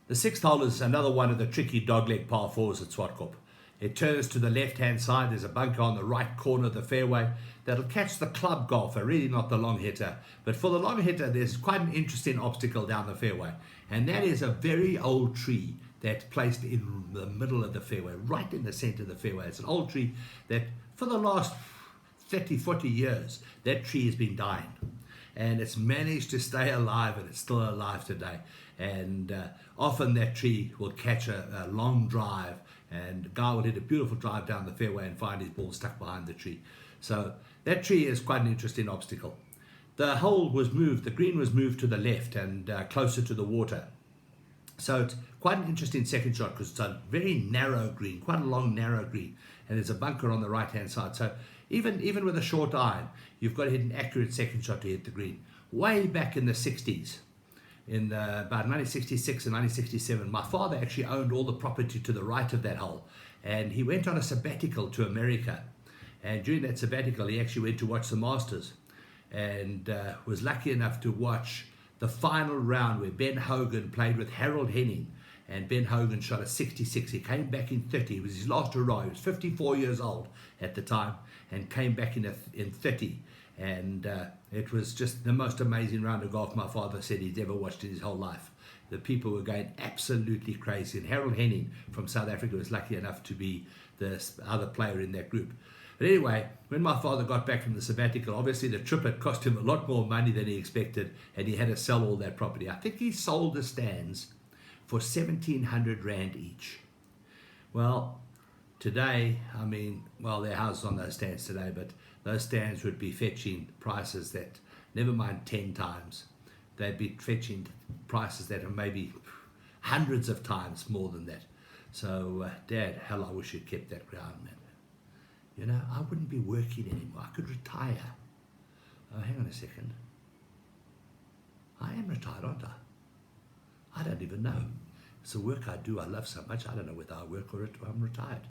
The sixth hole is another one of the tricky dogleg par fours at Zwartkop. It turns to the left-hand side. There's a bunker on the right corner of the fairway that'll catch the club golfer, really not the long hitter. But for the long hitter, there's quite an interesting obstacle down the fairway. And that is a very old tree that's placed in the middle of the fairway, right in the center of the fairway. It's an old tree that for the last 30, 40 years, that tree has been dying. And it's managed to stay alive, and it's still alive today. And often that tree will catch a long drive, and the guy will hit a beautiful drive down the fairway and find his ball stuck behind the tree. So that tree is quite an interesting obstacle. The hole was moved, the green was moved to the left and closer to the water. So it's quite an interesting second shot because it's a very narrow green, quite a long narrow green, and there's a bunker on the right hand side. So even with a short iron, you've got to hit an accurate second shot to hit the green. Way back in the 60s, about 1966 and 1967, my father actually owned all the property to the right of that hole, and he went on a sabbatical to America. And during that sabbatical, he actually went to watch the Masters, and was lucky enough to watch the final round where Ben Hogan played with Harold Henning, and Ben Hogan shot a 66. He came back in 30. It was his last hurrah. He was 54 years old at the time and came back in 30. And it was just the most amazing round of golf my father said he's ever watched in his whole life. The people were going absolutely crazy. And Harold Henning from South Africa was lucky enough to be the other player in that group. But anyway, when my father got back from the sabbatical, obviously the trip had cost him a lot more money than he expected, and he had to sell all that property. I think he sold the stands for 1,700 Rand each. Well, today, there are houses on those stands today, but those stands would be fetching prices that, never mind 10 times, they'd be fetching prices that are maybe hundreds of times more than that. So, Dad, hell, I wish you'd kept that ground, man. You know, I wouldn't be working anymore. I could retire. Oh, hang on a second. I am retired, aren't I? I don't even know. It's the work I do I love so much, I don't know whether I work or I'm retired.